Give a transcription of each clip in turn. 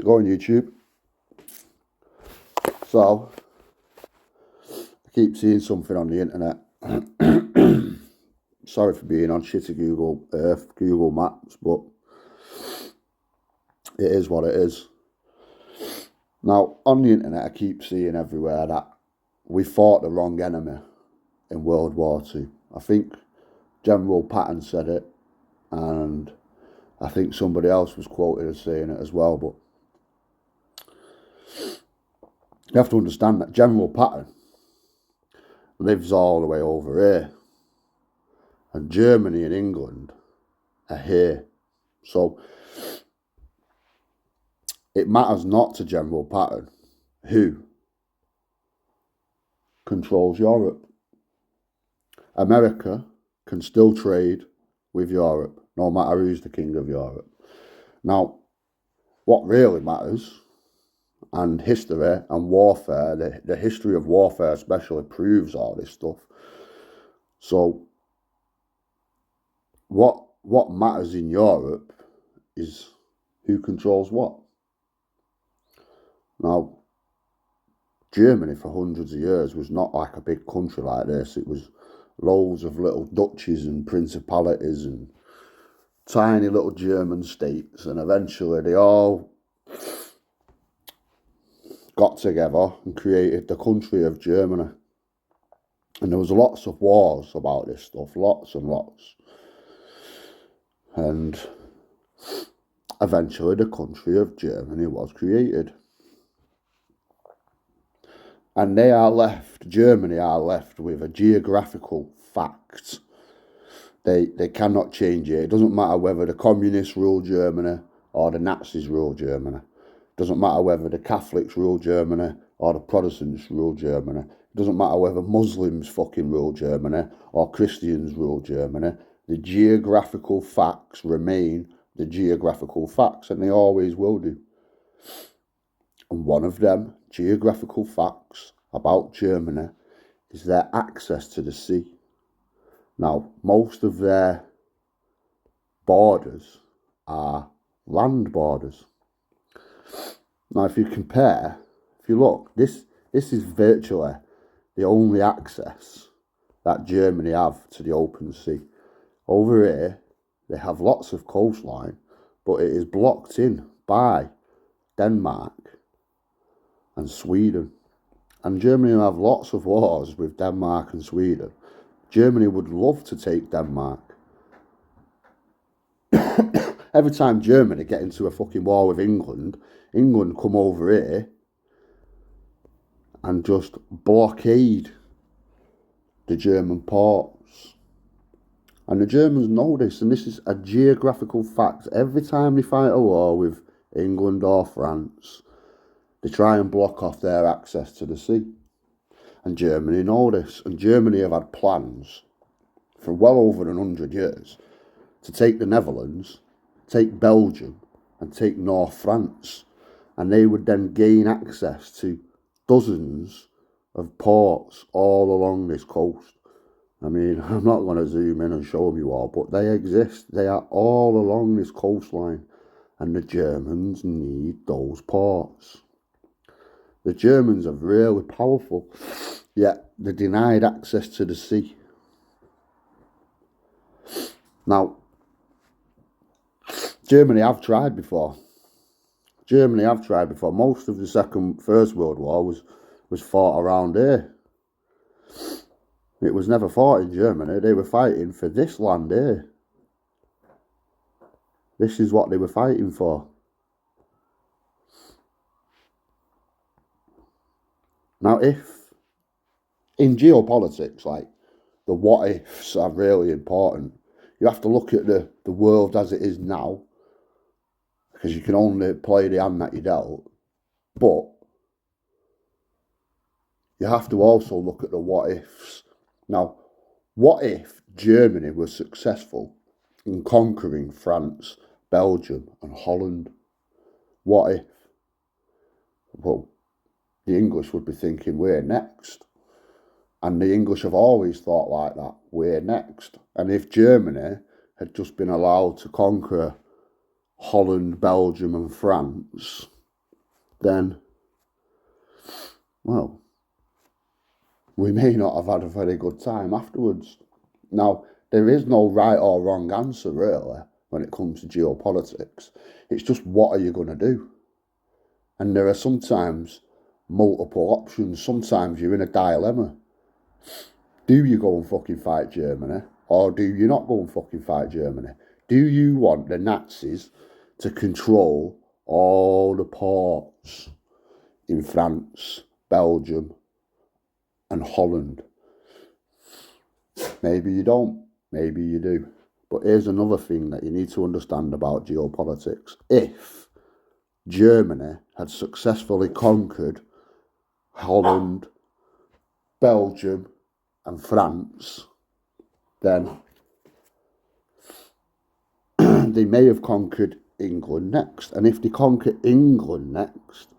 it going, YouTube? So, I keep seeing something on the internet. Sorry for being on shitty Google Earth, Google Maps, but it is what it is. Now, on the internet, I keep seeing everywhere that we fought the wrong enemy in World War II. I think General Patton said it, and I think somebody else was quoted as saying it as well, but you have to understand that General Patton lives all the way over here, and Germany and England are here. So it matters not to General Patton who controls Europe. America can still trade with Europe, no matter who's the king of Europe. Now, what really matters, and history and warfare, the history of warfare especially proves all this stuff. So what matters in Europe is who controls what. Now, Germany for hundreds of years was not like a big country like this. It was loads of little duchies and principalities and tiny little German states, and eventually they all got together and created the country of Germany. And there was lots of wars about this stuff, lots and lots. And eventually the country of Germany was created. And Germany are left with a geographical fact. They cannot change it. It doesn't matter whether the communists rule Germany or the Nazis rule Germany. It doesn't matter whether the Catholics rule Germany or the Protestants rule Germany. It doesn't matter whether Muslims fucking rule Germany or Christians rule Germany. The geographical facts remain the geographical facts, and they always will do. And one of them geographical facts about Germany is their access to the sea. Now, most of their borders are land borders. Now, if you look, this is virtually the only access that Germany have to the open sea. Over here, they have lots of coastline, but it is blocked in by Denmark and Sweden. And Germany will have lots of wars with Denmark and Sweden. Germany would love to take Denmark. Every time Germany get into a fucking war with England come over here and just blockade the German ports. And the Germans know this, and this is a geographical fact. Every time they fight a war with England or France, they try and block off their access to the sea. And Germany know this. And Germany have had plans for well over 100 years to take the Netherlands, take Belgium, and take North France. And they would then gain access to dozens of ports all along this coast. I mean, I'm not going to zoom in and show you all, but they exist. They are all along this coastline. And the Germans need those ports. The Germans are really powerful, yet they're denied access to the sea. Now, Germany have tried before. Most of the First World War was fought around here. It was never fought in Germany. They were fighting for this land here. This is what they were fighting for. Now, if in geopolitics, like, the what ifs are really important, you have to look at the world as it is now, because you can only play the hand that you dealt. But you have to also look at the what ifs. Now, what if Germany was successful in conquering France, Belgium, and Holland? What if? Well, the English would be thinking, we're next. And the English have always thought like that, we're next. And if Germany had just been allowed to conquer Holland, Belgium and France, then, well, we may not have had a very good time afterwards. Now, there is no right or wrong answer, really, when it comes to geopolitics. It's just, what are you going to do? And there are sometimes multiple options. Sometimes you're in a dilemma. Do you go and fucking fight Germany? Or do you not go and fucking fight Germany? Do you want the Nazis to control all the ports in France, Belgium, and Holland? Maybe you don't. Maybe you do. But here's another thing that you need to understand about geopolitics. If Germany had successfully conquered Holland, Belgium, and France, then they may have conquered England next. And if they conquer England next,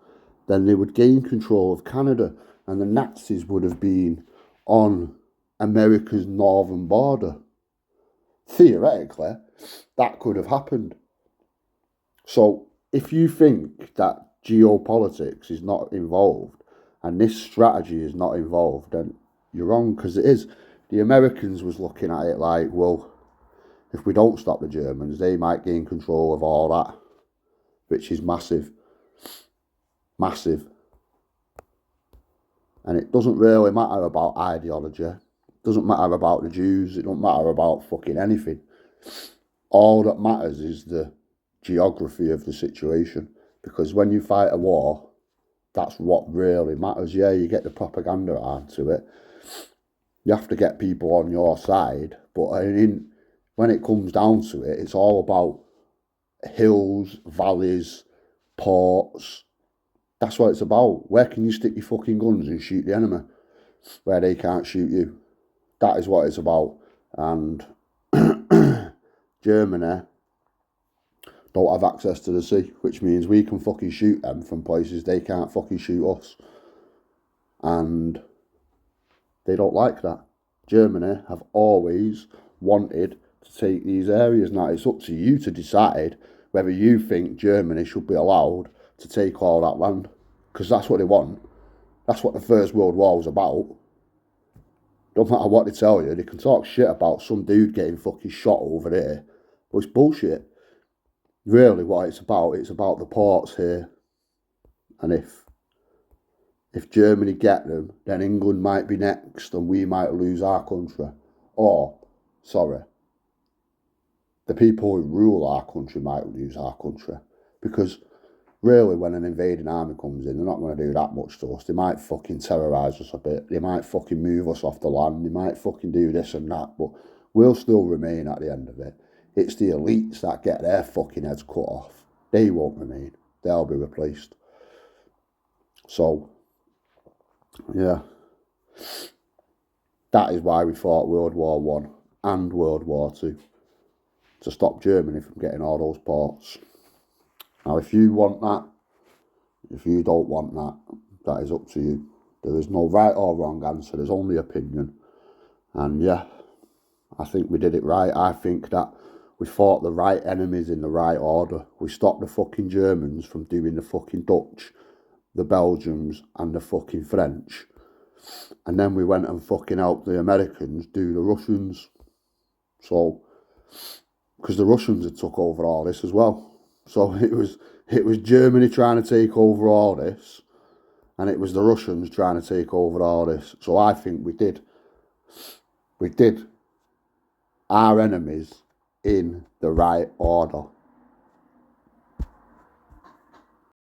then they would gain control of Canada, and the Nazis would have been on America's northern border. Theoretically, that could have happened. So if you think that geopolitics is not involved and this strategy is not involved, then you're wrong, because it is. The Americans was looking at it like, well, if we don't stop the Germans, they might gain control of all that, which is massive. Massive. And it doesn't really matter about ideology. It doesn't matter about the Jews. It don't matter about fucking anything. All that matters is the geography of the situation. Because when you fight a war, that's what really matters. Yeah, you get the propaganda onto it. You have to get people on your side. But when it comes down to it, it's all about hills, valleys, ports. That's what it's about. Where can you stick your fucking guns and shoot the enemy where they can't shoot you? That is what it's about. And Germany don't have access to the sea, which means we can fucking shoot them from places they can't fucking shoot us. And they don't like that. Germany have always wanted to take these areas. Now, it's up to you to decide whether you think Germany should be allowed to take all that land, because that's what they want. That's what the First World War was about. Don't matter what they tell you, they can talk shit about some dude getting fucking shot over there, but it's bullshit. Really, what it's about the ports here. And if Germany get them, then England might be next and we might lose our country. Or, sorry, the people who rule our country might lose our country. Because really, when an invading army comes in, they're not going to do that much to us. They might fucking terrorise us a bit. They might fucking move us off the land. They might fucking do this and that. But we'll still remain at the end of it. It's the elites that get their fucking heads cut off. They won't remain. They'll be replaced. So, yeah. That is why we fought World War One and World War Two. To stop Germany from getting all those ports. Now, if you want that, if you don't want that, that is up to you. There is no right or wrong answer. There's only opinion. And yeah, I think we did it right. I think that we fought the right enemies in the right order. We stopped the fucking Germans from doing the fucking Dutch, the Belgians, and the fucking French. And then we went and fucking helped the Americans do the Russians. So, because the Russians had took over all this as well. So it was Germany trying to take over all this, and it was the Russians trying to take over all this. So I think we did our enemies in the right order.